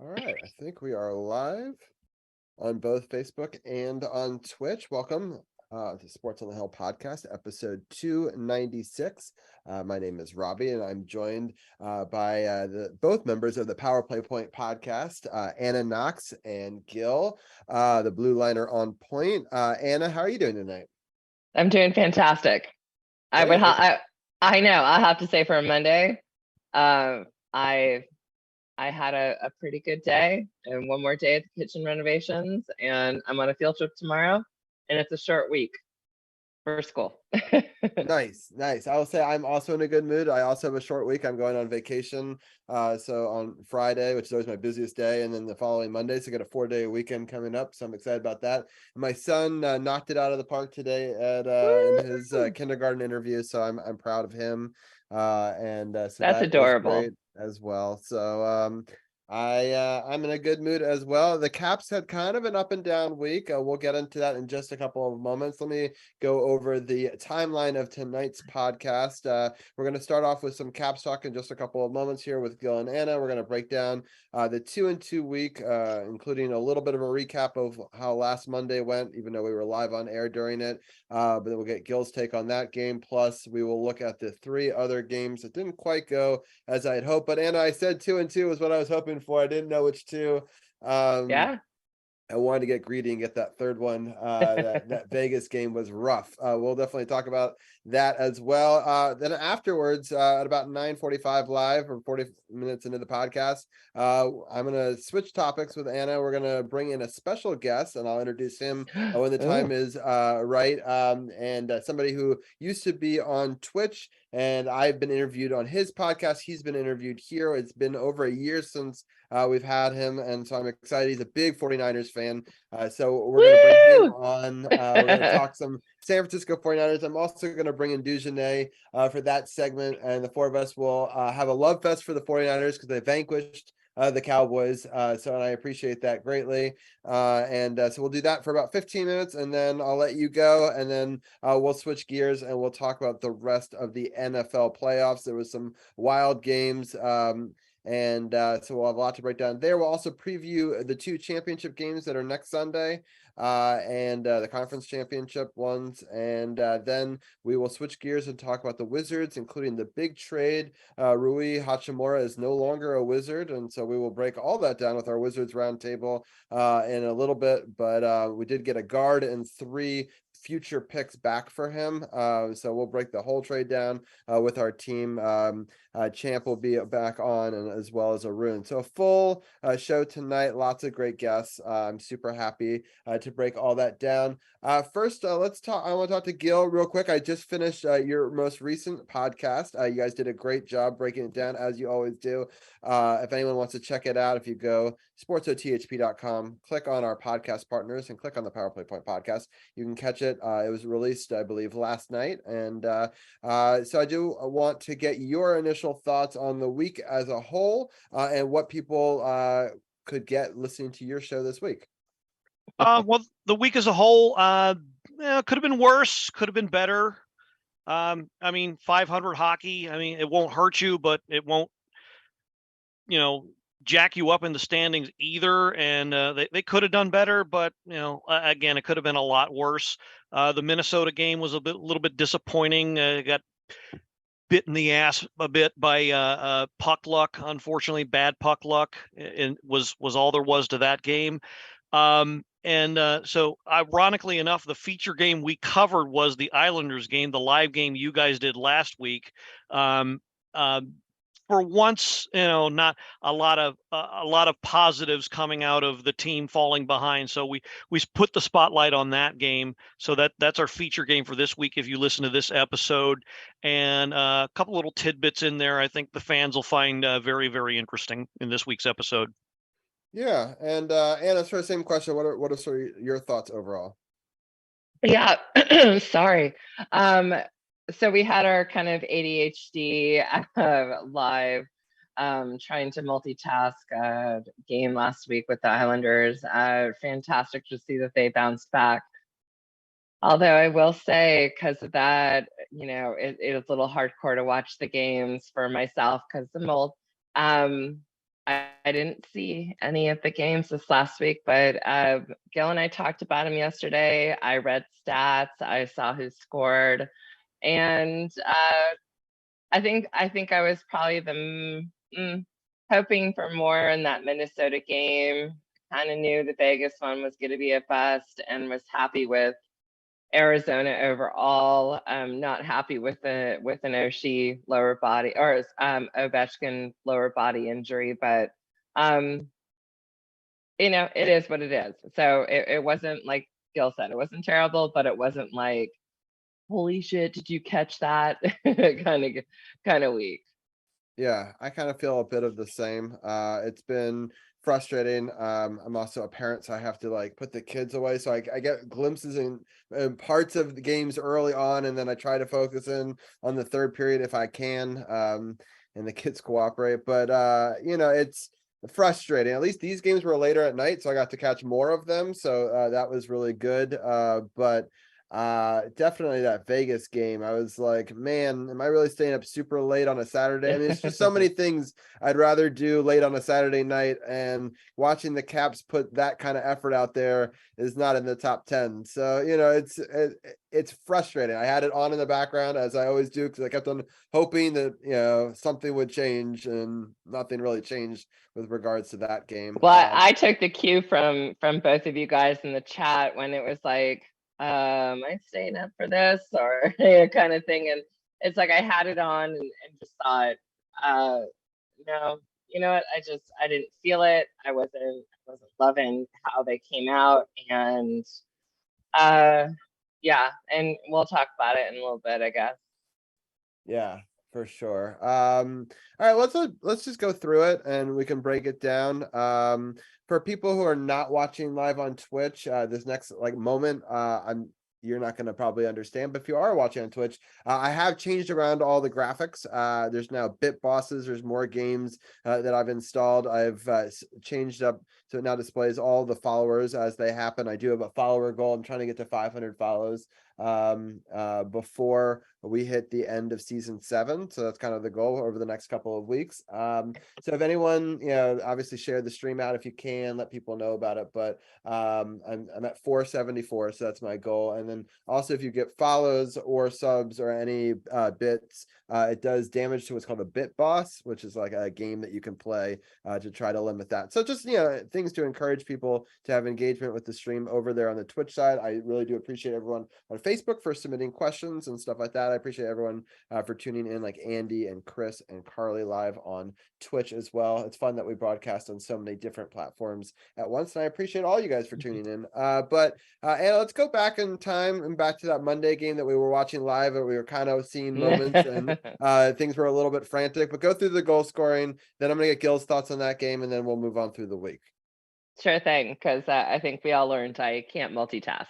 All right, I think we are live on both Facebook and on Twitch. Welcome to Sports on the Hill podcast, episode 296. My name is Robbie, and I'm joined by both members of the Power Play Point podcast, Anna Knox and Gil, the Blue Liner on point. Anna, how are you doing tonight? I'm doing fantastic. I would Great. I know I have to say for a Monday, uh, I I had a pretty good day and one more day at the kitchen renovations, and I'm on a field trip tomorrow, and it's a short week for school. Nice, nice. I will say I'm also in a good mood. I also have a short week. I'm going on vacation. So on Friday, which is always my busiest day, and then the following Monday. So I got a 4-day weekend coming up. So I'm excited about that. And my son knocked it out of the park today at in his Woo! kindergarten interview. So I'm proud of him. And so That's that is great adorable. as well. So I'm in a good mood as well. The Caps had kind of an up and down week. We'll get into that in just a couple of moments. Let me go over the timeline of tonight's podcast. We're going to start off with some Caps talk in just a couple of moments here with Gil and Anna. We're going to break down the 2-2 week, including a little bit of a recap of how last Monday went, even though we were live on air during it. But then we'll get Gil's take on that game. Plus, we will look at the 3 other games that didn't quite go as I had hoped. But Anna, I said 2-2 was what I was hoping for. I didn't know which two. Yeah. I wanted to get greedy and get that third one. That Vegas game was rough. We'll definitely talk about that as well. Then afterwards, at about 9:45 live or 40 minutes into the podcast, I'm gonna switch topics with Anna. We're gonna bring in a special guest, and I'll introduce him when the time Oh, is right. And somebody who used to be on Twitch, and I've been interviewed on his podcast. He's been interviewed here. It's been over a year since we've had him, and so I'm excited. He's a big 49ers fan. So we're going to bring him woo! on. We're going to talk some San Francisco 49ers. I'm also going to bring in Dujanet for that segment, and the four of us will have a love fest for the 49ers because they vanquished the Cowboys. So and I appreciate that greatly. So we'll do that for about 15 minutes, and then I'll let you go, and then we'll switch gears and we'll talk about the rest of the NFL playoffs. There was some wild games. So we'll have a lot to break down there. We'll also preview the 2 championship games that are next Sunday, and the conference championship ones. And then we will switch gears and talk about the Wizards, including the big trade. Rui Hachimura is no longer a Wizard, and so we will break all that down with our Wizards roundtable in a little bit. But we did get a guard and 3 future picks back for him. So we'll break the whole trade down with our team. Champ will be back on, and as well as Arun. So a full show tonight. Lots of great guests. I'm super happy to break all that down. First, let's talk. I want to talk to Gil real quick. I just finished your most recent podcast. You guys did a great job breaking it down, as you always do. If anyone wants to check it out, if you go sportsothp.com, click on our podcast partners and click on the Power Play Point podcast, you can catch it. It was released, I believe, last night. And so I do want to get your initial thoughts on the week as a whole, and what people could get listening to your show this week. Well, the week as a whole, could have been worse, could have been better. I mean, 500 hockey. I mean, it won't hurt you, but it won't, jack you up in the standings either. And they could have done better, but again, it could have been a lot worse. The Minnesota game was a little bit disappointing. Got bit in the ass a bit by puck luck. Unfortunately, bad puck luck, and was all there was to that game. So ironically enough, the feature game we covered was the Islanders game, the live game you guys did last week. For once, not a lot of positives coming out of the team falling behind. So we put the spotlight on that game. So that's our feature game for this week. If you listen to this episode, and a couple little tidbits in there, I think the fans will find very, very interesting in this week's episode. Yeah, and Anna, sort of same question. What are sort of your thoughts overall? Yeah. Sorry. So we had our kind of ADHD live trying to multitask game last week with the Islanders. Fantastic to see that they bounced back. Although I will say, because of that, it was a little hardcore to watch the games for myself because the mold. I didn't see any of the games this last week, but Gil and I talked about him yesterday. I read stats. I saw who scored, and I think I was probably hoping for more in that Minnesota game. Kind of knew the Vegas one was going to be a bust, and was happy with Arizona overall. Not happy with an Oshie lower body, or Ovechkin lower body injury, but it is what it is. So it wasn't, like Gil said, it wasn't terrible, but it wasn't like, holy shit, did you catch that? kind of weak. Yeah, I kind of feel a bit of the same. It's been frustrating. I'm also a parent, so I have to like put the kids away. So I get glimpses in parts of the games early on, and then I try to focus in on the third period if I can. And the kids cooperate, but it's frustrating. At least these games were later at night, so I got to catch more of them. So that was really good. But definitely that Vegas game, I was like, man, am I really staying up super late on a Saturday? I mean, it's just so many things I'd rather do late on a Saturday night, and watching the Caps put that kind of effort out there is not in the top 10. So it's frustrating. I had it on in the background, as I always do, because I kept on hoping that something would change, and nothing really changed with regards to that game. Well, I took the cue from both of you guys in the chat when it was like, am I staying up for this, or kind of thing, and it's like I had it on and just thought, no, you know what, I didn't feel it. I wasn't loving how they came out, and yeah, and we'll talk about it in a little bit, I guess. Yeah, for sure. All right, let's just go through it and we can break it down. For people who are not watching live on Twitch, this next moment, you're not going to probably understand, but if you are watching on Twitch, I have changed around all the graphics. There's now bit bosses. There's more games that I've installed. I've changed up so it now displays all the followers as they happen. I do have a follower goal. I'm trying to get to 500 follows before we hit the end of season 7. So that's kind of the goal over the next couple of weeks. So if anyone, obviously share the stream out if you can, let people know about it. But I'm at 474, so that's my goal. And then also, if you get follows or subs or any bits, it does damage to what's called a bit boss, which is like a game that you can play to try to limit that. So just things to encourage people to have engagement with the stream over there on the Twitch side. I really do appreciate everyone on Facebook for submitting questions and stuff like that. I appreciate everyone for tuning in, like Andy and Chris and Carly live on Twitch as well. It's fun that we broadcast on so many different platforms at once, and I appreciate all you guys for tuning in. But Anna, let's go back in time and back to that Monday game that we were watching live, and we were kind of seeing moments and things were a little bit frantic. But go through the goal scoring, then I'm gonna get Gil's thoughts on that game, and then we'll move on through the week. Sure thing, because I think we all learned I can't multitask,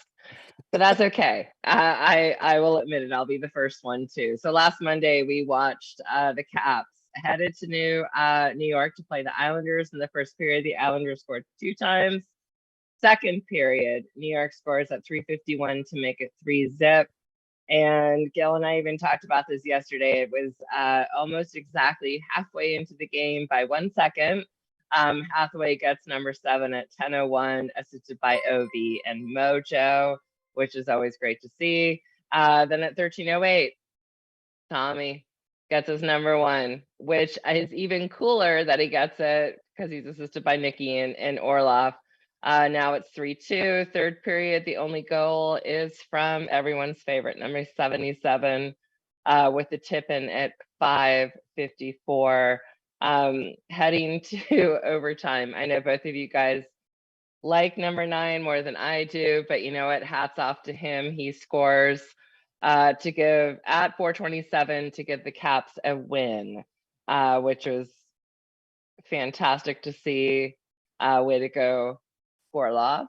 but that's okay. I will admit it. I'll be the first one too. So last Monday we watched the Caps headed to New York to play the Islanders. In the first period, the Islanders scored 2 times. Second period, New York scores at 3:51 to make it 3-zip. And Gil and I even talked about this yesterday. It was almost exactly halfway into the game by 1 second. Hathaway gets number 7 at 10:01, assisted by Ovi and Mojo, which is always great to see. Then at 13:08, Tommy gets his number 1, which is even cooler that he gets it because he's assisted by Nikki and Orlov. Now it's 3-2, third period. The only goal is from everyone's favorite, number 77, with the tip in at 5:54. Heading to overtime. I know both of you guys like number 9 more than I do, but you know what? Hats off to him. He scores to give at 4:27 to give the Caps a win, which was fantastic to see. Way to go, Orlov.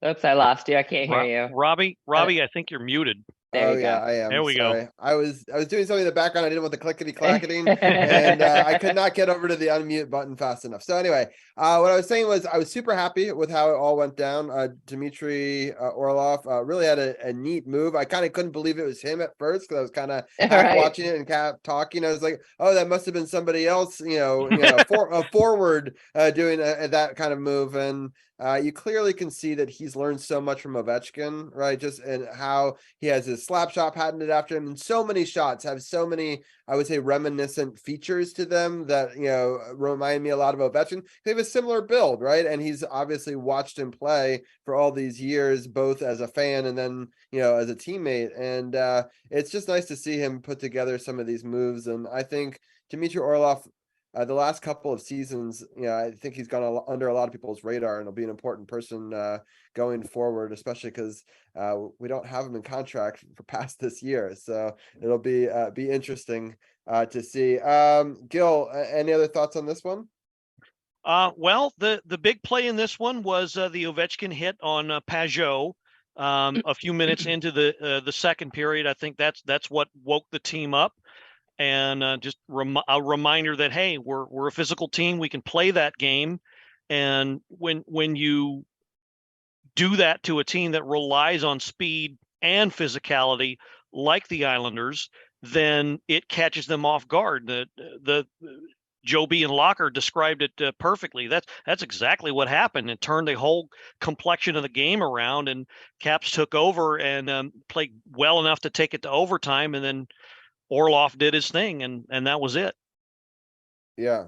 Oops, I lost you. I can't hear you. Robbie, I think you're muted. There Oh you yeah, go. I am. There we go. Sorry. I was doing something in the background. I didn't want the clickety clacketing, and I could not get over to the unmute button fast enough. So anyway, what I was saying was I was super happy with how it all went down. Dmitry Orlov really had a neat move. I kind of couldn't believe it was him at first because I was kind of half Right. watching it and half talking. I was like, oh, that must have been somebody else, forward doing that kind of move. And you clearly can see that he's learned so much from Ovechkin, right? Just and how he has his slap shot patented after him, and so many shots have so many, I would say, reminiscent features to them that remind me a lot of Ovechkin. They have a similar build, right? And he's obviously watched him play for all these years, both as a fan and then as a teammate. And it's just nice to see him put together some of these moves. And I think Dmitry Orlov, the last couple of seasons, I think he's gone under a lot of people's radar, and he'll be an important person going forward, especially because we don't have him in contract for past this year. So it'll be interesting to see. Gil, any other thoughts on this one? Well, the big play in this one was the Ovechkin hit on Pajot a few minutes into the second period. I think that's what woke the team up. And just a reminder that, hey, we're a physical team. We can play that game. And when you do that to a team that relies on speed and physicality, like the Islanders, then it catches them off guard. The Joby and Locker described it perfectly. That's exactly what happened. It turned the whole complexion of the game around, and Caps took over and played well enough to take it to overtime, and then Orlov did his thing, and that was it. Yeah.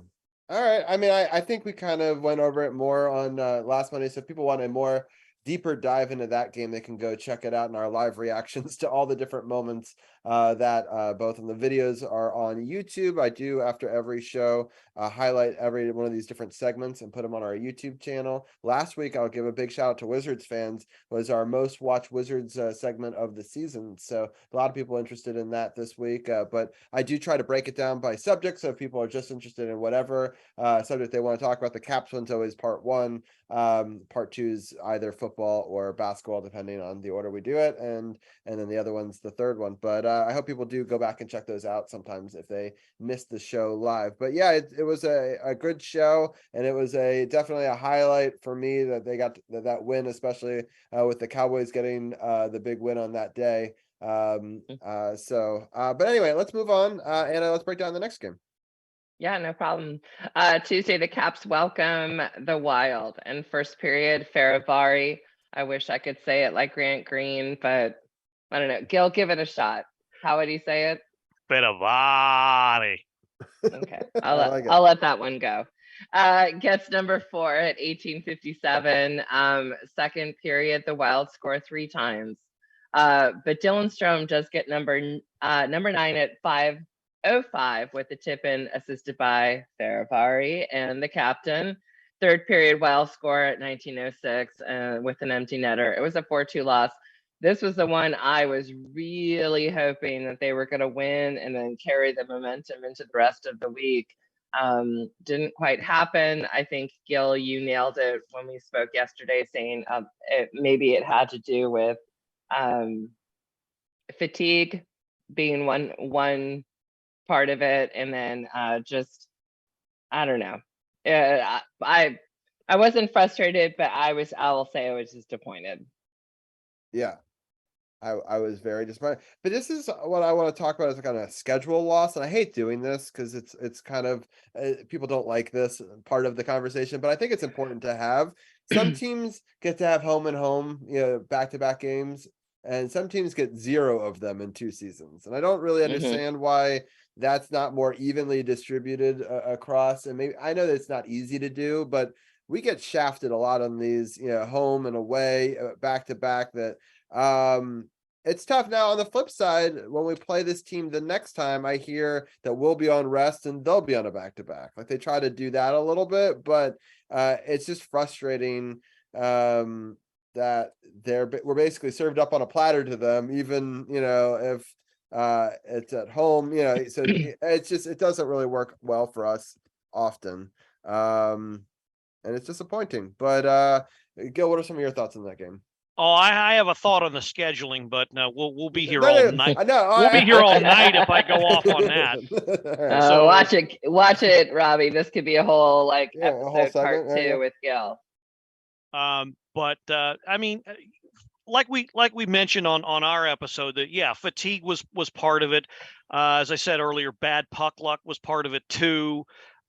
All right. I mean, I think we kind of went over it more on last Monday. So if people want a more deeper dive into that game, they can go check it out in our live reactions to all the different moments that both of the videos are on YouTube. I do, after every show, highlight every one of these different segments and put them on our YouTube channel. Last week, I'll give a big shout out to Wizards fans, was our most watched Wizards segment of the season. So a lot of people interested in that this week, but I do try to break it down by subject. So if people are just interested in whatever subject they want to talk about, the Caps one's always part one. Part two is either football or basketball, depending on the order we do it, and then the other one's the third one. But I hope people do go back and check those out sometimes if they missed the show live. But yeah, it was a good show, and it was definitely a highlight for me that they got that win, especially with the Cowboys getting the big win on that day. But anyway, let's move on. Anna, let's break down the next game. Yeah, no problem. Tuesday, the Caps welcome the Wild. And first period, Faravari. I wish I could say it like Grant Green, but I don't know. Gil, give it a shot. How would he say it? Faravari. Okay, I'll let that one go. Gets number 4 at 18:57. Second period, the Wild score 3 times. But Dylan Strome does get number 9 at 5:05 with the tip-in assisted by Faravari and the captain. Third period, Wild score at 19:06 with an empty netter. It was a 4-2 loss. This was the one I was really hoping that they were going to win and then carry the momentum into the rest of the week. Didn't quite happen. I think, Gil, you nailed it when we spoke yesterday, saying maybe it had to do with fatigue being one part of it, and then just I don't know. I wasn't frustrated, but I'll say I was disappointed. Yeah. I was very disappointed, but this is what I want to talk about as kind of a schedule loss, and I hate doing this because it's kind of people don't like this part of the conversation, but I think it's important to have. Some teams get to have home and home, back-to-back games, and some teams get 0 of them in 2 seasons, and I don't really understand why that's not more evenly distributed across. And maybe I know that it's not easy to do, but we get shafted a lot on these, home and away, back-to-back that. It's tough. Now on the flip side, when we play this team the next time, I hear that we'll be on rest and they'll be on a back-to-back. Like they try to do that a little bit, but it's just frustrating that we're basically served up on a platter to them, even if it's at home, so it's just, it doesn't really work well for us often, and it's disappointing. But Gil, what are some of your thoughts on that game? Oh, I have a thought on the scheduling, but no, we'll be here No, all no, night. I know. We'll be here all night if I go off on that. All right. So- watch it, Robbie. This could be a whole like Yeah, a whole episode part segment. There you 2 go. with Gil. But I mean, like we mentioned on our episode, that yeah, fatigue was part of it. As I said earlier, bad puck luck was part of it too.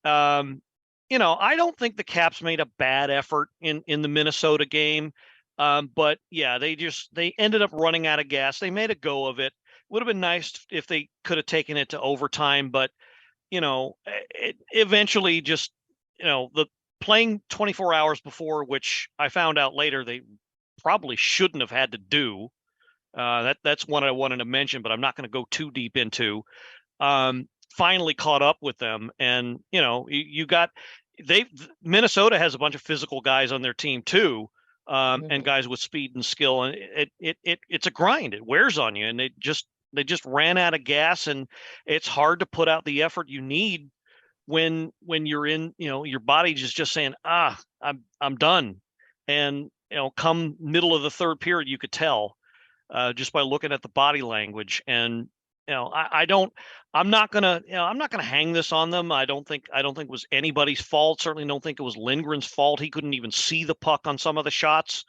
I don't think the Caps made a bad effort in the Minnesota game. But yeah, they ended up running out of gas. They made a go of it. Would have been nice if they could have taken it to overtime, but it eventually just, the playing 24 hours before, which I found out later they probably shouldn't have had to do. That's one I wanted to mention, but I'm not going to go too deep into. Finally caught up with them, and Minnesota has a bunch of physical guys on their team too, and guys with speed and skill, and it's a grind. It wears on you, and they just ran out of gas, and it's hard to put out the effort you need when you're in, your body just saying, I'm done. And come middle of the third period, you could tell just by looking at the body language. And I'm not gonna hang this on them. I don't think it was anybody's fault. Certainly don't think it was Lindgren's fault. He couldn't even see the puck on some of the shots.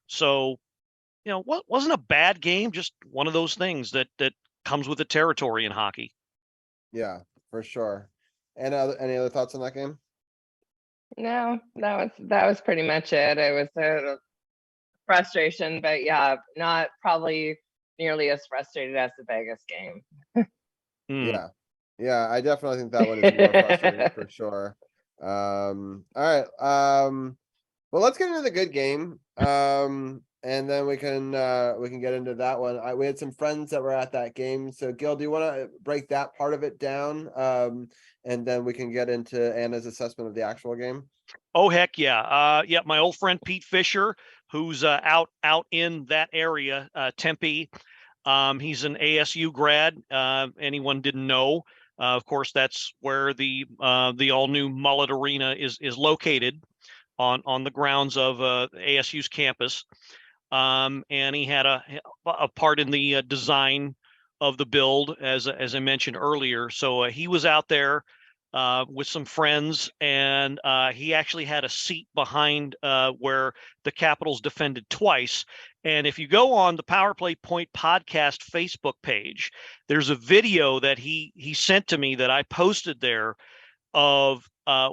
So, what wasn't a bad game, just one of those things that comes with the territory in hockey. Yeah, for sure. And any other thoughts on that game? No, that was pretty much it. It was a frustration, but yeah, not probably nearly as frustrated as the Vegas game. Yeah, I definitely think that one is more frustrating for sure. All right. Well, let's get into the good game. And then we can get into that one. We had some friends that were at that game. So Gil, do you want to break that part of it down? And then we can get into Anna's assessment of the actual game. Oh, heck yeah. Yeah, my old friend Pete Fisher, who's out in that area, Tempe. He's an ASU grad. Anyone didn't know. Of course, that's where the all-new Mullet Arena is located, on the grounds of ASU's campus. And he had a part in the design of the build, as I mentioned earlier. So he was out there with some friends, and he actually had a seat behind where the Capitals defended twice. And if you go on the Power Play Point podcast Facebook page, there's a video that he sent to me that I posted there of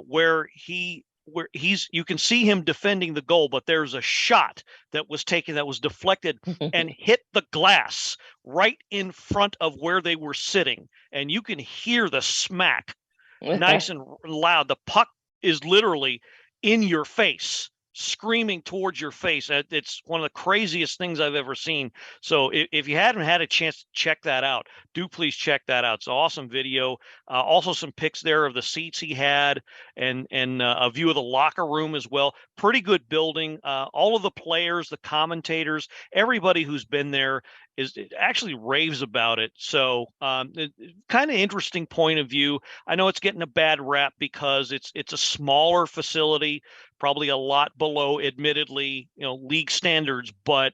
where you can see him defending the goal, but there's a shot that was taken that was deflected and hit the glass right in front of where they were sitting. And you can hear the smack nice and loud. The puck is literally in your face, screaming towards your face. It's one of the craziest things I've ever seen. So if you hadn't had a chance to check that out, do please check that out. It's an awesome video. Also some pics there of the seats he had, and a view of the locker room as well. Pretty good building. All of the players, the commentators, everybody who's been there actually raves about it. So kind of interesting point of view. I know it's getting a bad rap because it's a smaller facility, probably a lot below, admittedly, league standards, but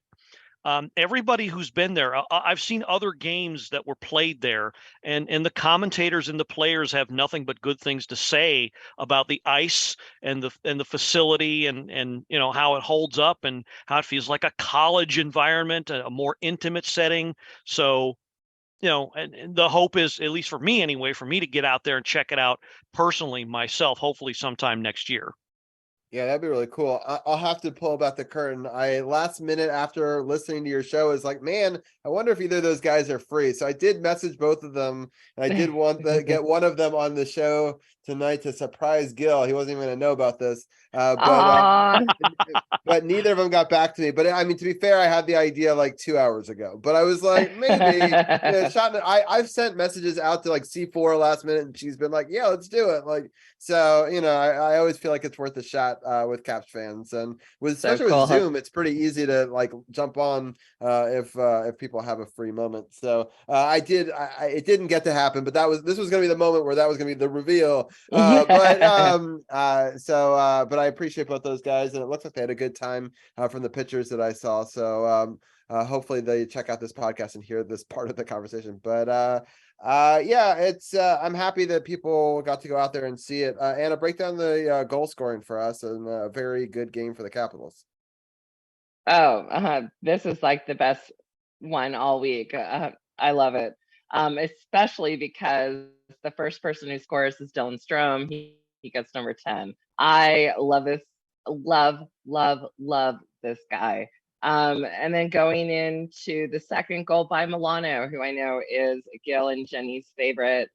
everybody who's been there, I've seen other games that were played there, and the commentators and the players have nothing but good things to say about the ice and the facility, and how it holds up and how it feels like a college environment, a more intimate setting. So and the hope is, at least for me anyway, for me to get out there and check it out personally myself, hopefully sometime next year. Yeah, that'd be really cool. I'll have to pull back the curtain. I last minute after listening to your show is like, man, I wonder if either of those guys are free. So I did message both of them, and I did want to get one of them on the show tonight to surprise Gil. He wasn't even going to know about this, but neither of them got back to me. But I mean, to be fair, I had the idea like 2 hours ago. But I was like, maybe I've sent messages out to like C4 last minute, and she's been like, yeah, let's do it. Like, so I always feel like it's worth a shot. with Caps fans, and with So especially cool. with Zoom, it's pretty easy to like jump on if people have a free moment. So it didn't get to happen, but this was going to be the moment where that was going to be the reveal. But I appreciate both those guys, and it looks like they had a good time from the pictures that I saw. So hopefully they check out this podcast and hear this part of the conversation. But yeah, it's I'm happy that people got to go out there and see it. Anna, break down the goal scoring for us, and a very good game for the Capitals. This is like the best one all week. I love it. Especially because the first person who scores is Dylan Strome. He gets number 10. I love this. Love this guy. And then going into the second goal by Milano, who I know is Gil and Jenny's favorite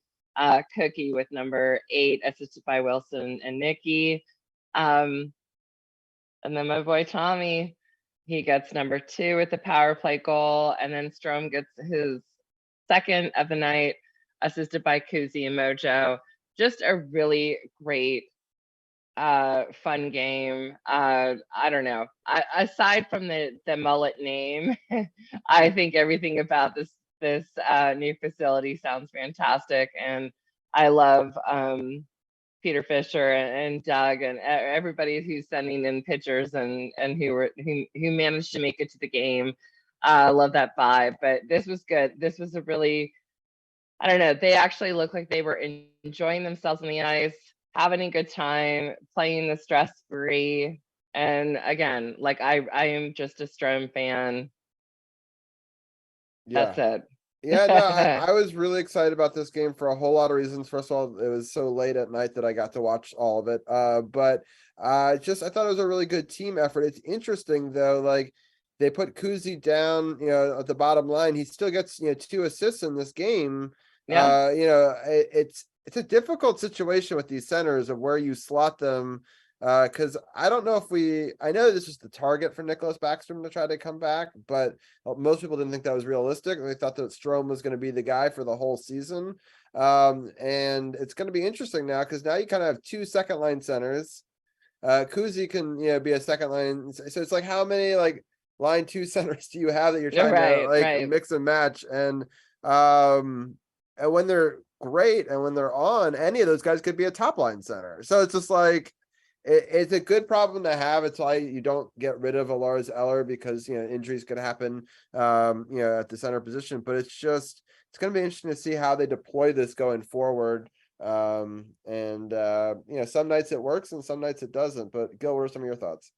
cookie, with number 8, assisted by Wilson and Nikki. And then my boy Tommy, he gets number 2 with the power play goal, and then Strome gets his second of the night, assisted by Kuzi and Mojo. Just a really great, fun game. I don't know. Aside from the mullet name, I think everything about this new facility sounds fantastic, and I love Peter Fisher and Doug and everybody who's sending in pictures and who managed to make it to the game. I love that vibe. But this was good. This was a really, I don't know, they actually looked like they were enjoying themselves on the ice, having a good time, playing the stress-free. And again, like I am just a Strome fan. Yeah. That's it. Yeah, no, I was really excited about this game for a whole lot of reasons. First of all, it was so late at night that I got to watch all of it. But I thought it was a really good team effort. It's interesting though, like they put Kuzi down, at the bottom line. He still gets, 2 assists in this game. Yeah. It's a difficult situation with these centers of where you slot them. Because I don't know I know this is the target for Nicholas Backstrom to try to come back, but most people didn't think that was realistic. They thought that Strome was going to be the guy for the whole season. And it's going to be interesting now, because now you kind of have 2 second line centers. Kuzi can, be a second line. So it's like, how many like line 2 centers do you have that you're trying to like mix and match? And when they're great and when they're on, any of those guys could be a top line center. So it's just like, it's a good problem to have. It's why you don't get rid of a Lars Eller, because injuries could happen at the center position. But it's going to be interesting to see how they deploy this going forward. Some nights it works and some nights it doesn't. But Gil, what are some of your thoughts?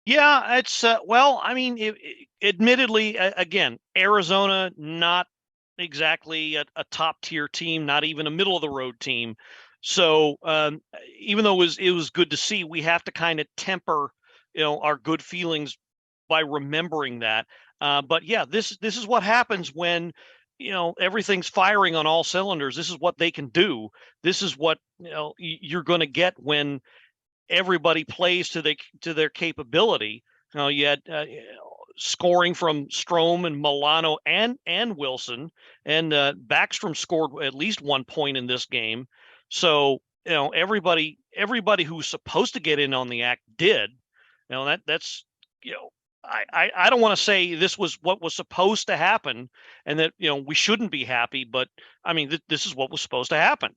Yeah, it's well, I mean, admittedly, again, Arizona, not exactly a top tier team, not even a middle of the road team. So even though it was good to see, we have to kind of temper, our good feelings by remembering that. But yeah, this is what happens when, everything's firing on all cylinders. This is what they can do. This is what, you're going to get when everybody plays to their capability. You had scoring from Strome and Milano and Wilson, and Backstrom scored at least 1 point in this game. So everybody who's supposed to get in on the act did. That's I don't want to say this was what was supposed to happen, and that we shouldn't be happy, but I mean this is what was supposed to happen.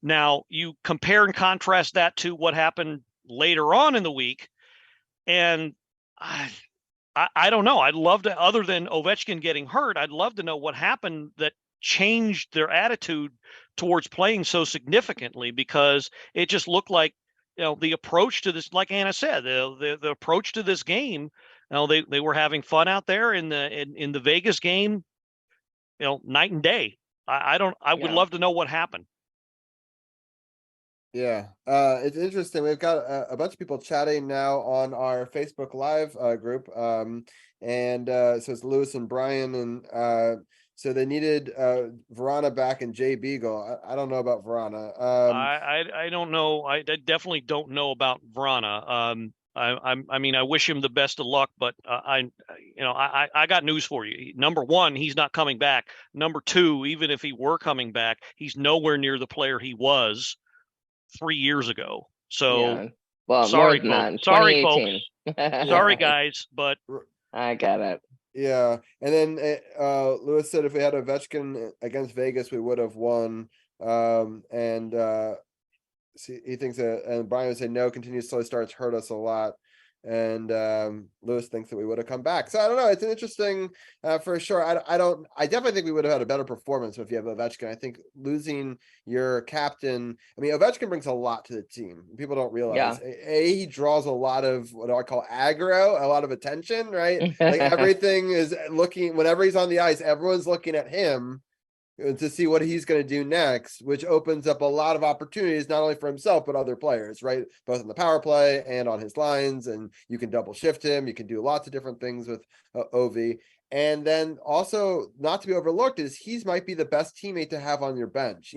Now you compare and contrast that to what happened later on in the week, and I don't know. I'd love to, other than Ovechkin getting hurt, I'd love to know what happened that changed their attitude towards playing so significantly, because it just looked like, the approach to this, like Anna said, the approach to this game, they were having fun out there in the Vegas game, night and day. I would love to know what happened. Yeah, it's interesting. We've got a bunch of people chatting now on our Facebook Live group, and so it's Lewis and Brian, and so they needed Verana back and Jay Beagle. I don't know about Verana. I don't know. I definitely don't know about Verana. I mean, I wish him the best of luck, but I got news for you. Number one, he's not coming back. Number two, even if he were coming back, he's nowhere near the player he was 3 years ago. So Well, Sorry, more than that, folks. Sorry, 2018. Sorry, guys, but I get it. Yeah, and then Lewis said if we had Ovechkin against Vegas, we would have won. And he thinks that, and Brian would say no. Continued slow starts hurt us a lot, and Lewis thinks that we would have come back. So I don't know. It's an interesting for sure. I definitely think we would have had a better performance if you have Ovechkin. I think losing your captain. I mean, Ovechkin brings a lot to the team. People don't realize. He draws a lot of what I call aggro, a lot of attention. Right, like everything is looking. Whenever he's on the ice, everyone's looking at him to see what he's going to do next, which opens up a lot of opportunities, not only for himself, but other players, right? Both in the power play and on his lines. And you can double shift him. You can do lots of different things with Ovi. And then also not to be overlooked is he's might be the best teammate to have on your bench,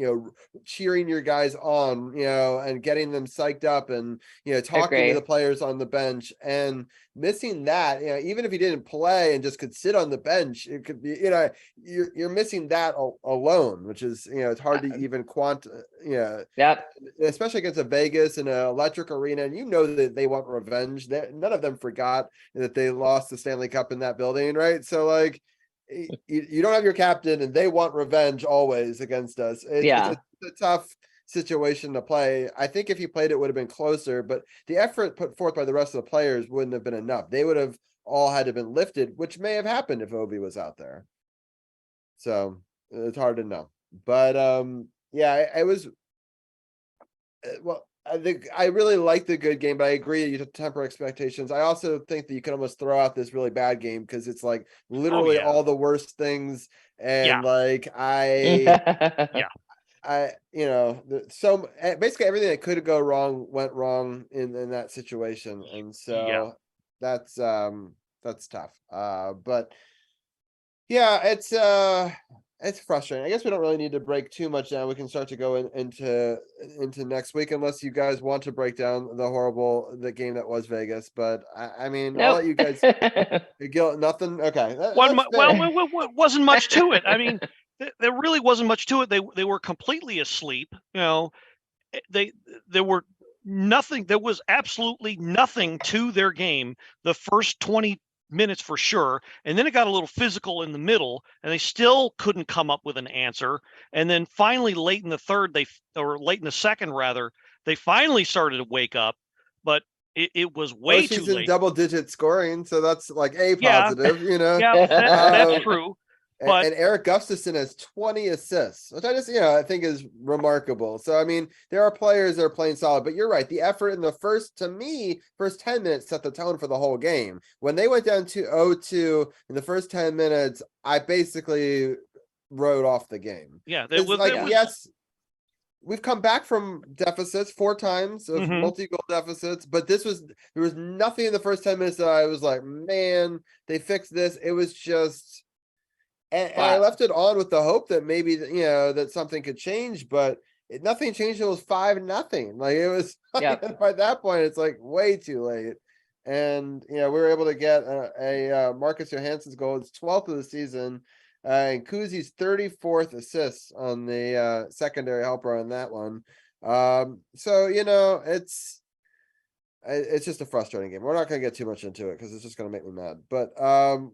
cheering your guys on, and getting them psyched up and, talking to the players on the bench. And missing that, even if he didn't play and just could sit on the bench, it could be, you're missing that alone, which is, it's hard to even especially against a Vegas and an electric arena. And that they want revenge. None of them forgot that they lost the Stanley Cup in that building, right? So like, you don't have your captain and they want revenge always against us. It's a tough situation to play. I think if he played, it would have been closer, but the effort put forth by the rest of the players wouldn't have been enough. They would have all had to been lifted, which may have happened if Ovi was out there. So it's hard to know, but it was, well, I think I really liked the good game, but I agree you have to temper expectations. I also think that you can almost throw out this really bad game because it's like literally all the worst things. And like, so basically everything that could go wrong went wrong in that situation. And so that's tough. But yeah, it's frustrating. I guess we don't really need to break too much down. We can start to go into next week, unless you guys want to break down the game that was Vegas. But I mean, I'll let you guys. Gil, nothing. Okay. It wasn't much to it. I mean, there really wasn't much to it. They were completely asleep. There was absolutely nothing to their game the first 20 minutes for sure, and then it got a little physical in the middle, and they still couldn't come up with an answer. And then finally, late in the second, they finally started to wake up, but it was way too late. In double-digit scoring, so that's like a positive, that's true. And Eric Gustafson has 20 assists, which I just, I think is remarkable. So, I mean, there are players that are playing solid, but you're right. The effort in the first 10 minutes set the tone for the whole game. When they went down to 0-2 in the first 10 minutes, I basically wrote off the game. Yes, we've come back from deficits 4 times of multi-goal deficits, but there was nothing in the first 10 minutes that I was like, man, they fixed this. It was just... And I left it on with the hope that maybe, that something could change, but nothing changed. It was 5-0. Like it was by that point, it's like way too late. And, we were able to get a Marcus Johansson's goal. It's 12th of the season. And Kuzi's 34th assists on the secondary helper on that one. So, it's just a frustrating game. We're not going to get too much into it because it's just going to make me mad. But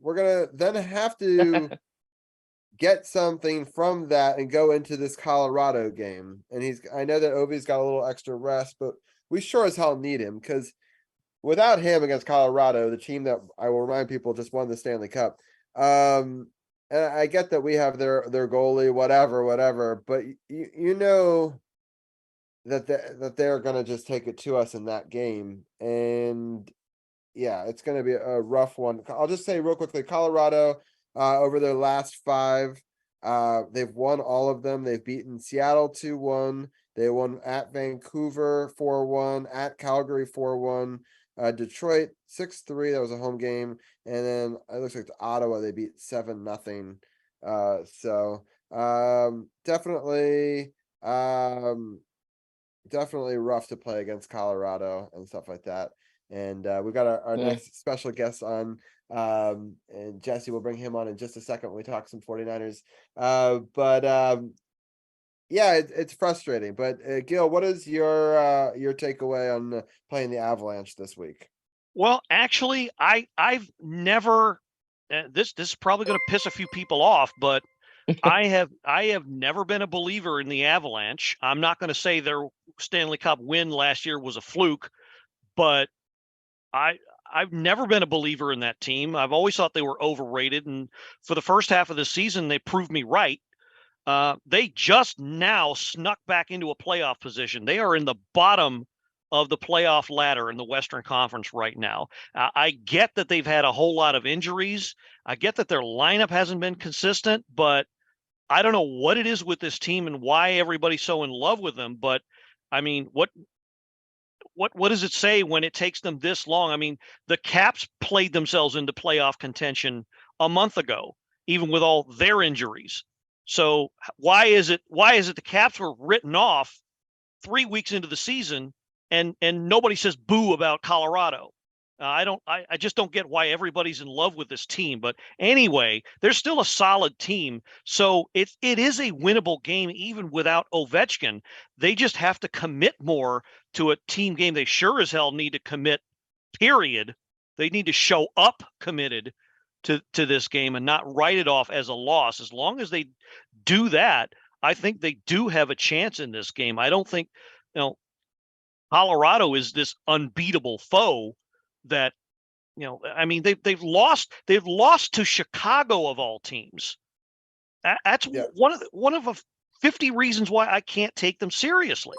we're going to then have to get something from that and go into this Colorado game. And I know that Ovi's got a little extra rest, but we sure as hell need him, because without him against Colorado, the team that I will remind people just won the Stanley Cup. And I get that we have their goalie, whatever, but that they're going to just take it to us in that game. And it's going to be a rough one. I'll just say real quickly, Colorado, over their last 5, they've won all of them. They've beaten Seattle 2-1. They won at Vancouver 4-1, at Calgary 4-1, Detroit 6-3. That was a home game. And then it looks like Ottawa, they beat 7-0. Definitely rough to play against Colorado and stuff like that. And we've got our next special guest on, and Jesse will bring him on in just a second when we talk some 49ers. Yeah, it's frustrating. But Gil, what is your takeaway on playing the Avalanche this week? Well, actually, I've never. This is probably going to piss a few people off, but I have never been a believer in the Avalanche. I'm not going to say their Stanley Cup win last year was a fluke, but I I've never been a believer in that team. I've always thought they were overrated, and for the first half of the season, they proved me right. They just now snuck back into a playoff position. They are in the bottom of the playoff ladder in the Western Conference right now. I get that they've had a whole lot of injuries. I get that their lineup hasn't been consistent, but I don't know what it is with this team and why everybody's so in love with them. But I mean, what does it say when it takes them this long? I mean, the Caps played themselves into playoff contention a month ago, even with all their injuries. So why is it the Caps were written off 3 weeks into the season and nobody says boo about Colorado? I just don't get why everybody's in love with this team. But anyway, they're still a solid team. So it is a winnable game even without Ovechkin. They just have to commit more to a team game. They sure as hell need to commit, period. They need to show up committed to this game and not write it off as a loss. As long as they do that, I think they do have a chance in this game. I don't think, Colorado is this unbeatable foe that, I mean, they've lost to Chicago of all teams. That's one of 50 reasons why I can't take them seriously.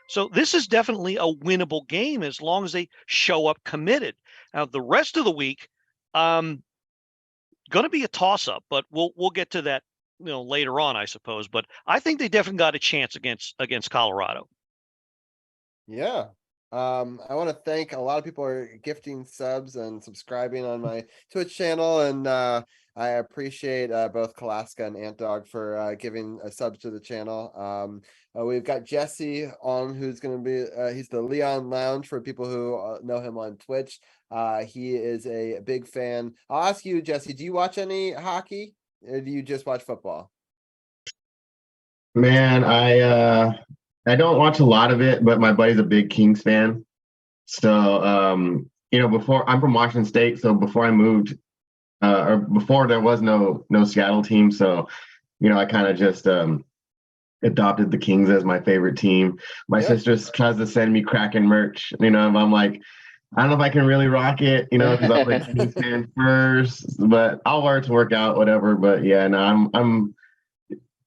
So this is definitely a winnable game as long as they show up committed. Now the rest of the week, going to be a toss up, but we'll get to that later on, I suppose. But I think they definitely got a chance against Colorado. Yeah. I want to thank a lot of people are gifting subs and subscribing on my Twitch channel, and I appreciate both Kalaska and Ant Dog for giving a sub to the channel. We've got Jesse on, who's going to be he's the Leon Lounge for people who know him on Twitch. He is a big fan. I'll ask you, Jesse, do you watch any hockey, or do you just watch football? Man, I don't watch a lot of it, but my buddy's a big Kings fan. So before I'm from Washington State, so before I moved, or before there was no Seattle team, so I kind of just adopted the Kings as my favorite team. My sister tries to send me Kraken merch, I'm like, I don't know if I can really rock it, because I'm a Kings fan first, but I'll learn to work out, whatever. But yeah, no, I'm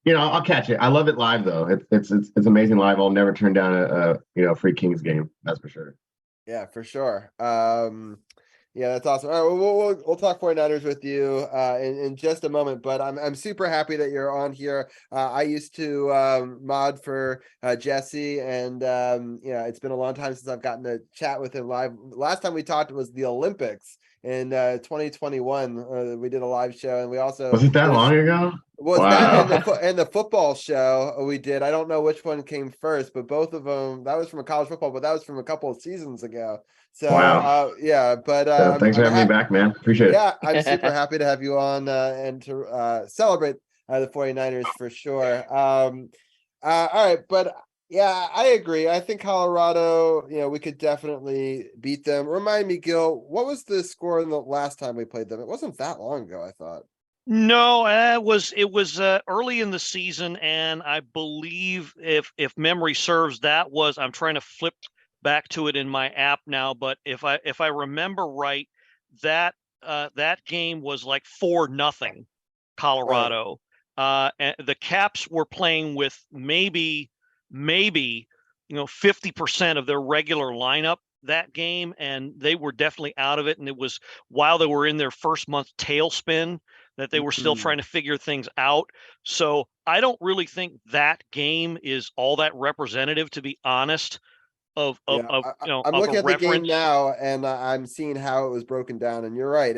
I'll catch it. I love it live though. It's amazing live. I'll never turn down a free Kings game. That's for sure. Yeah, for sure. Yeah, that's awesome. All right, we'll talk 49ers with you in just a moment, but I'm super happy that you're on here. I used to mod for Jesse, and it's been a long time since I've gotten to chat with him live. Last time we talked was the Olympics in 2021. We did a live show, and we also was it that long ago? Was wow. that and the football show we did? I don't know which one came first, but both of them. That was from a college football, but that was from a couple of seasons ago. So wow. yeah, but Thanks for having me back, man. Appreciate it. Yeah, I'm super happy to have you on and to celebrate the 49ers for sure. All right, but yeah, I agree. I think Colorado, we could definitely beat them. Remind me, Gil, what was the score in the last time we played them? It wasn't that long ago, I thought. No, it was early in the season, and I believe if memory serves, that was, I'm trying to flip back to it in my app now, but if I remember right, that game was like 4-0 Colorado. And the Caps were playing with maybe 50% of their regular lineup that game, and they were definitely out of it. And it was while they were in their first month tailspin that they were still trying to figure things out. So I don't really think that game is all that representative, to be honest. I'm looking at the game now, and I'm seeing how it was broken down. And you're right;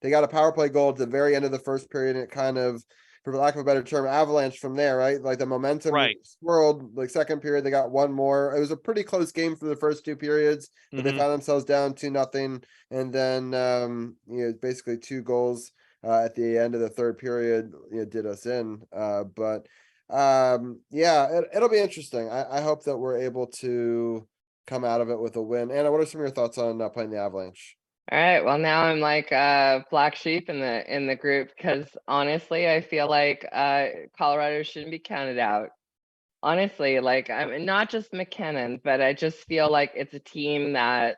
they got a power play goal at the very end of the first period, and it kind of, for lack of a better term, avalanche from there. Right, like the momentum swirled. Like second period, they got one more. It was a pretty close game for the first two periods, but they found themselves down 2-0, and then basically two goals at the end of the third period did us in. But Yeah, it'll be interesting. I hope that we're able to come out of it with a win. Anna, what are some of your thoughts on playing the Avalanche? All right. Well, now I'm like black sheep in the group because honestly, I feel like Colorado shouldn't be counted out. Honestly, like I'm not just McKinnon, but I just feel like it's a team that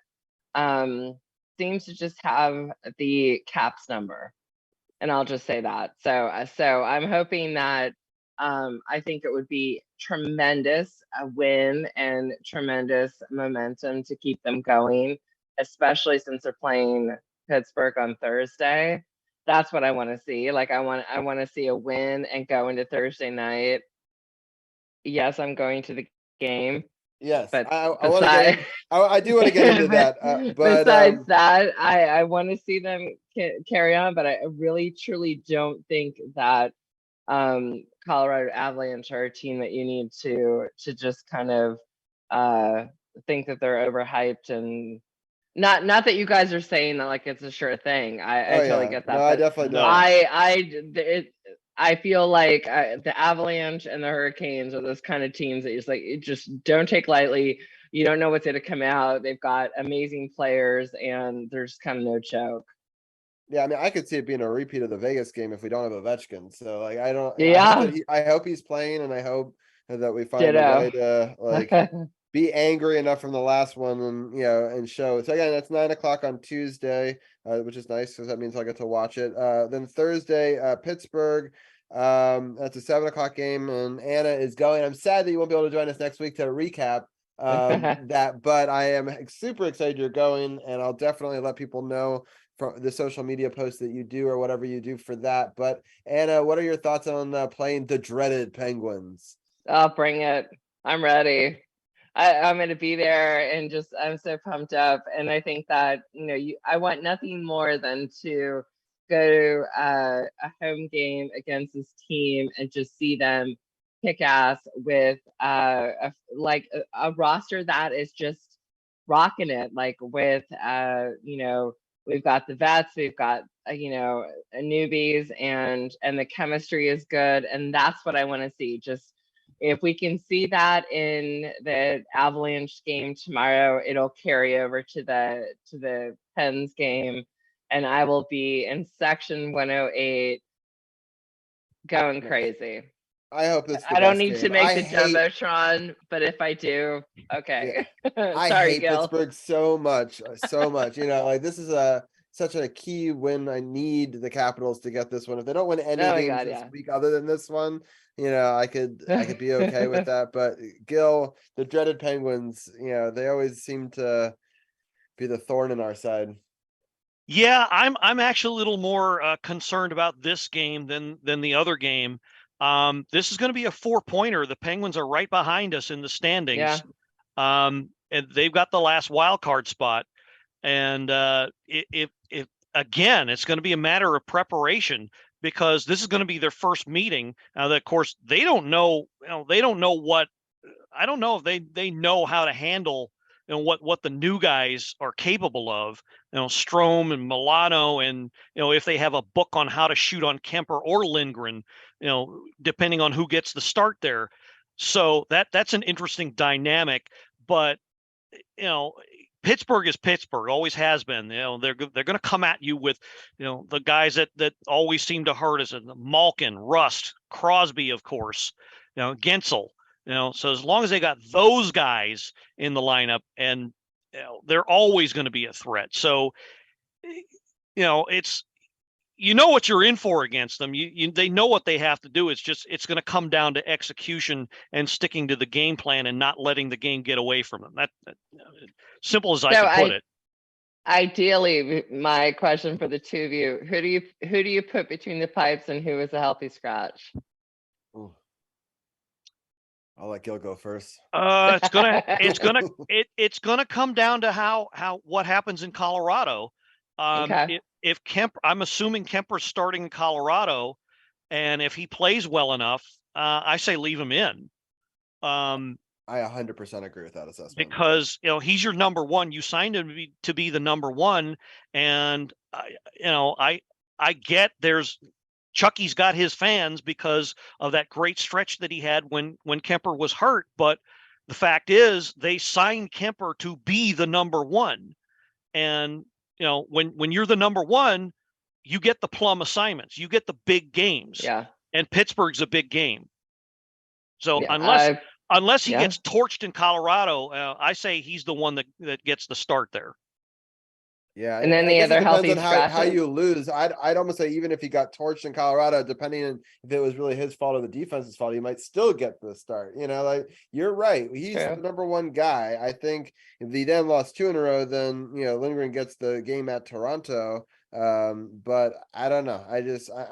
seems to just have the Caps number, and I'll just say that. So I'm hoping that I think it would be tremendous a win and tremendous momentum to keep them going, especially since they're playing Pittsburgh on Thursday. That's what I want to see. Like I want to see a win and go into Thursday night. Yes, I'm going to the game. Yes, But I want to get. I do want to get into that. But besides that, I want to see them carry on. But I really, truly don't think that Colorado Avalanche are a team that you need to just kind of think that they're overhyped, and not that you guys are saying that like it's a sure thing. I totally get that. No, I definitely don't. I feel like the Avalanche and the Hurricanes are those kind of teams that you just don't take lightly. You don't know what's going to come out. They've got amazing players, and there's kind of no joke. Yeah, I mean, I could see it being a repeat of the Vegas game if we don't have Ovechkin. So, like, I don't. Yeah. I hope he's playing, and I hope that we find a way to like be angry enough from the last one, and and show. So again, that's 9:00 on Tuesday, which is nice because that means I get to watch it. Then Thursday, Pittsburgh. That's a 7:00 game, and Anna is going. I'm sad that you won't be able to join us next week to recap that, but I am super excited you're going, and I'll definitely let people know from the social media posts that you do or whatever you do for that. But Anna, what are your thoughts on playing the dreaded Penguins? I'll bring it. I'm ready. I'm going to be there, and I'm so pumped up. And I think that, I want nothing more than to go to a home game against this team and just see them kick ass with a roster that is just rocking it. Like with, we've got the vets, we've got, newbies, and the chemistry is good. And that's what I want to see. Just if we can see that in the Avalanche game tomorrow, it'll carry over to the Pens game, and I will be in section 108 going crazy. I hope it's. I don't need to make the Jumbotron, but if I do, okay. Yeah. I hate Gil. Pittsburgh so much. Like this is such a key win. I need the Capitals to get this one. If they don't win any games this week other than this one, I could be okay with that. But Gil, the dreaded Penguins, they always seem to be the thorn in our side. Yeah, I'm actually a little more concerned about this game than the other game. This is going to be a 4-pointer. The Penguins are right behind us in the standings. Yeah. And they've got the last wild card spot. And if again, it's going to be a matter of preparation, because this is going to be their first meeting. Now, of course, they don't know. They don't know what. I don't know if they know how to handle what the new guys are capable of. Strome and Milano, and if they have a book on how to shoot on Kemper or Lindgren, depending on who gets the start there. So that's an interesting dynamic. But Pittsburgh is Pittsburgh, always has been. They're going to come at you with the guys that always seem to hurt us: Malkin, Rust, Crosby, of course, Gensel. So as long as they got those guys in the lineup, and they're always going to be a threat. So it's what you're in for against them. They know what they have to do. It's going to come down to execution and sticking to the game plan and not letting the game get away from them. That simple as I can put it. Ideally, my question for the two of you: who do you put between the pipes, and who is a healthy scratch? Ooh. I'll let Gil go first. It's gonna come down to what happens in Colorado. Okay. If Kemper, I'm assuming Kemper's starting in Colorado, and if he plays well enough, I say leave him in. I 100% agree with that assessment, because he's your number one. You signed him to be the number one, and I get there's Chucky's got his fans because of that great stretch that he had when Kemper was hurt. But the fact is, they signed Kemper to be the number one. And, when you're the number one, you get the plum assignments, you get the big games. Yeah. And Pittsburgh's a big game. So Yeah, unless he yeah. gets torched in Colorado, I say he's the one that gets the start there. Yeah, And then I the guess other it depends healthy on how scratches. you lose. I'd almost say even if he got torched in Colorado, depending on if it was really his fault or the defense's fault, he might still get the start. Like, you're right. He's True. the number one guy. I think if he then lost 2 in a row, then Lindgren gets the game at Toronto. But I don't know.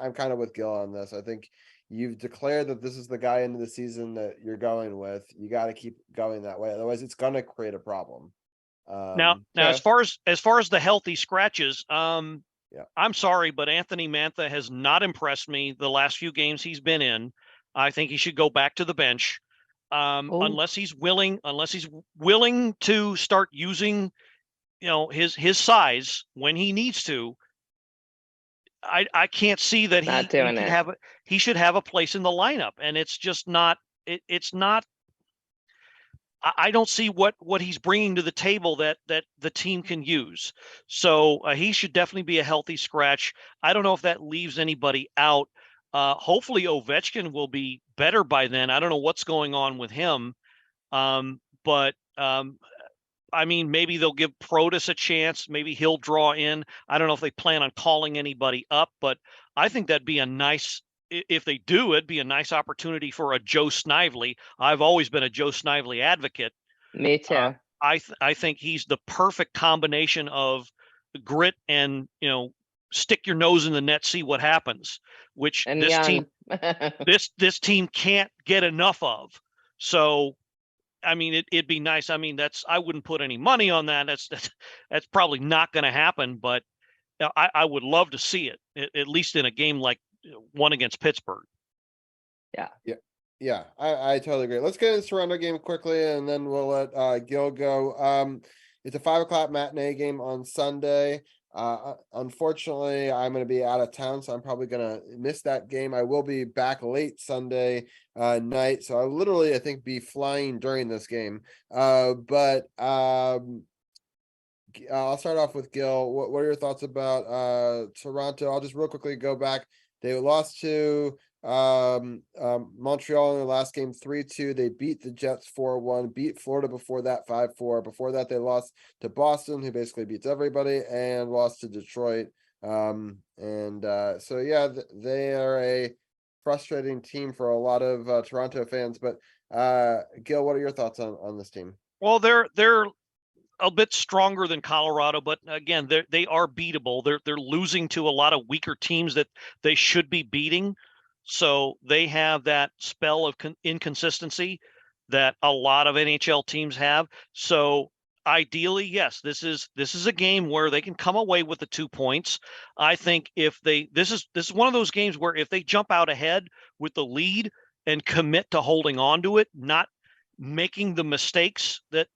I'm kind of with Gil on this. I think you've declared that this is the guy into the season that you're going with. You got to keep going that way. Otherwise, it's gonna create a problem. Now, as far as the healthy scratches, I'm sorry, but Anthony Mantha has not impressed me the last few games he's been in. I think he should go back to the bench, unless he's willing to start using, his size when he needs to. I can't see that he should have a place in the lineup, and it's just not. It's not. I don't see what he's bringing to the table that the team can use. So he should definitely be a healthy scratch. I don't know if that leaves anybody out. Hopefully Ovechkin will be better by then. I don't know what's going on with him. But I mean, maybe they'll give Protas a chance. Maybe he'll draw in. I don't know if they plan on calling anybody up, but I think that'd be a nice, if they do, it'd be a nice opportunity for a Joe Snively. I've always been a Joe Snively advocate. Me too. I think he's the perfect combination of grit and, stick your nose in the net, see what happens, which And this young. team, this team can't get enough of. So, I mean, it'd be nice. I mean, I wouldn't put any money on that. That's probably not going to happen, but I would love to see it, at least in a game like one against Pittsburgh. Yeah, I totally agree. Let's get into the Toronto game quickly, and then we'll let Gil go. It's a 5:00 matinee game on Sunday. Unfortunately, I'm going to be out of town, so I'm probably going to miss that game. I will be back late Sunday night, so I'll literally, I think, be flying during this game. But I'll start off with Gil. What are your thoughts about Toronto? I'll just real quickly go back. They lost to Montreal in their last game 3-2. They beat the Jets 4-1, beat Florida before that 5-4. Before that, they lost to Boston, who basically beats everybody, and lost to Detroit. So yeah, they are a frustrating team for a lot of Toronto fans. But Gil, what are your thoughts on this team? Well, they're a bit stronger than Colorado, but again, they are beatable. They're losing to a lot of weaker teams that they should be beating. So they have that spell of inconsistency that a lot of NHL teams have. So ideally, yes, this is a game where they can come away with the 2 points. I think this is one of those games where if they jump out ahead with the lead and commit to holding on to it, not making the mistakes that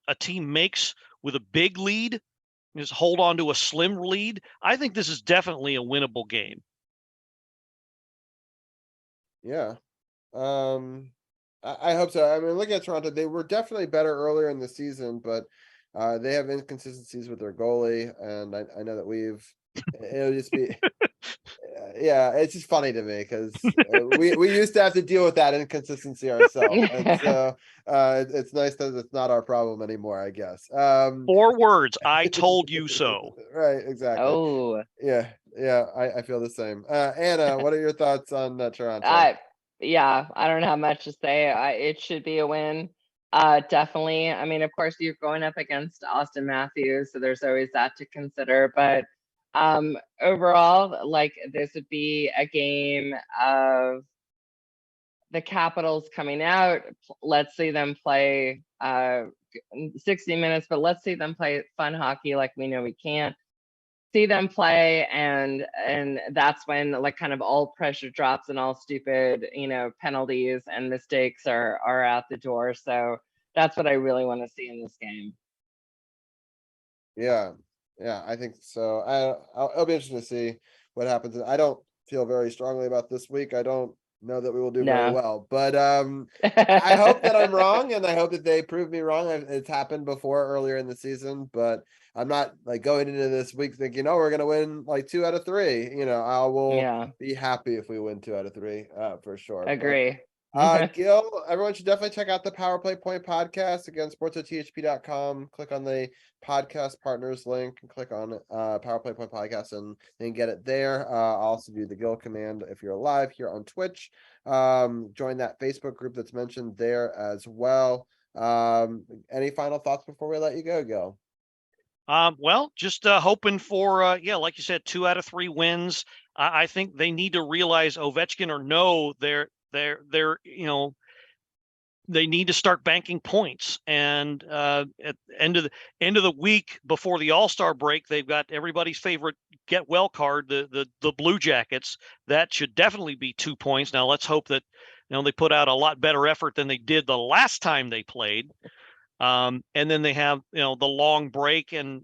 a team makes with a big lead, just hold on to a slim lead. I think this is definitely a winnable game. Yeah. I hope so. I mean, looking at Toronto, they were definitely better earlier in the season, but they have inconsistencies with their goalie, and I know that it'll just be yeah, it's just funny to me because we used to have to deal with that inconsistency ourselves, and so it's nice that it's not our problem anymore, I guess. 4 words, I told you so. Right, exactly. Oh, Yeah, I feel the same. Anna, what are your thoughts on Toronto? Yeah, I don't have much to say. It should be a win. Definitely. I mean, of course, you're going up against Austin Matthews, so there's always that to consider. But overall, like, this would be a game of the Capitals coming out. Let's see them play 60 minutes, but let's see them play fun hockey like we know we can. See them play, and that's when, like, kind of all pressure drops and all stupid, penalties and mistakes are out the door. So that's what I really want to see in this game. Yeah, I think so. It'll be interesting to see what happens. I don't feel very strongly about this week. I don't know that we will do very No. well, but I hope that I'm wrong, and I hope that they prove me wrong. It's happened before earlier in the season, but I'm not like going into this week thinking, oh, we're gonna win like 2 out of 3. You know, I will be happy if we win 2 out of 3 for sure. Agree. Gil, everyone should definitely check out the Power Play Point podcast. Again, sportsothp.com. Click on the podcast partners link and click on Power Play Point podcast and then get it there. I'll also do the Gil command if you're live here on Twitch. Join that Facebook group that's mentioned there as well. Any final thoughts before we let you go, Gil? Well, just hoping for like you said, 2 out of 3 wins. I think they need to realize Ovechkin or no, they're they need to start banking points. And at the end of the week before the All-Star break, they've got everybody's favorite get well card, the Blue Jackets. That should definitely be 2 points. Now let's hope that they put out a lot better effort than they did the last time they played. And then they have, the long break, and,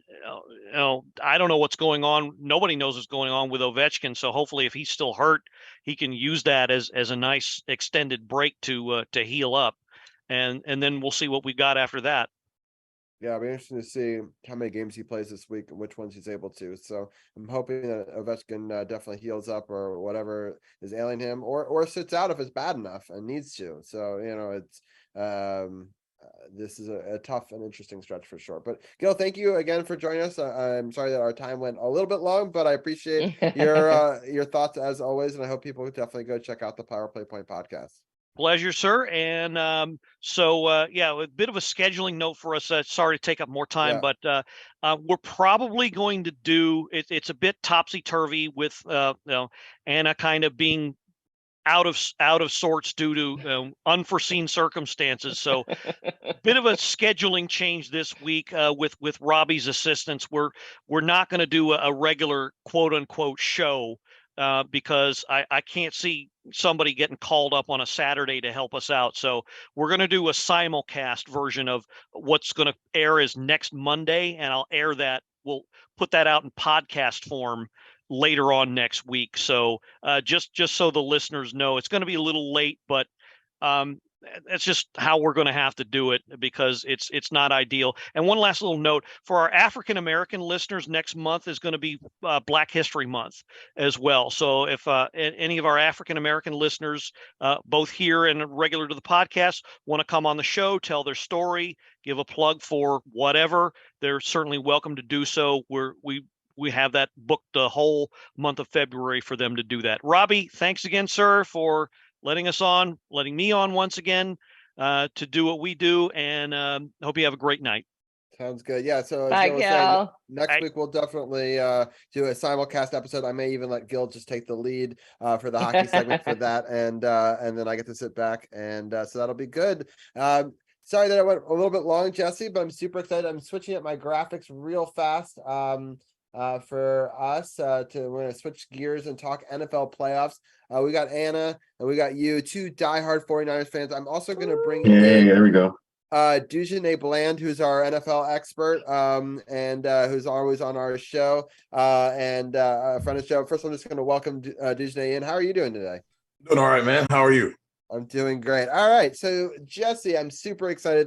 I don't know what's going on. Nobody knows what's going on with Ovechkin. So hopefully if he's still hurt, he can use that as a nice extended break to heal up. And then we'll see what we got after that. Yeah, it'll be interesting to see how many games he plays this week and which ones he's able to. So I'm hoping that Ovechkin definitely heals up or whatever is ailing him, or sits out if it's bad enough and needs to. So, it's this is a tough and interesting stretch for sure. But Gil, thank you again for joining us. I'm sorry that our time went a little bit long, but I appreciate your thoughts as always, and I hope people definitely go check out the Power Play Point podcast. Pleasure, sir. And a bit of a scheduling note for us. Sorry to take up more time, but we're probably going to do it. It's a bit topsy-turvy with Anna kind of being out of sorts due to unforeseen circumstances. So bit of a scheduling change this week with Robbie's assistance. We're not going to do a regular quote unquote show because I can't see somebody getting called up on a Saturday to help us out. So we're going to do a simulcast version of what's going to air is next Monday, and I'll air that. We'll put that out in podcast form later on next week. So just so the listeners know, it's going to be a little late, but that's just how we're going to have to do it because it's not ideal. And one last little note for our African American listeners, next month is going to be Black History Month as well. So if any of our African American listeners, both here and regular to the podcast, want to come on the show, tell their story, give a plug for whatever, they're certainly welcome to do so. We have that booked the whole month of February for them to do that. Robbie, thanks again, sir, for letting me on once again to do what we do, and hope you have a great night. Sounds good. Yeah. So Bye, as Gil was saying, Gil. next week we'll definitely do a simulcast episode. I may even let Gil just take the lead for the hockey segment for that, and then I get to sit back, and so that'll be good. Sorry that I went a little bit long, Jesse, but I'm super excited. I'm switching up my graphics real fast. For us we're going to switch gears and talk NFL playoffs. We got Anna and we got you, 2 diehard 49ers fans. I'm also going to bring in there we go. Dujane Bland, who's our NFL expert, and who's always on our show, and a friend of the show. First, I'm just going to welcome Dujane in. How are you doing today? Doing all right, man. How are you? I'm doing great. All right. So Jesse, I'm super excited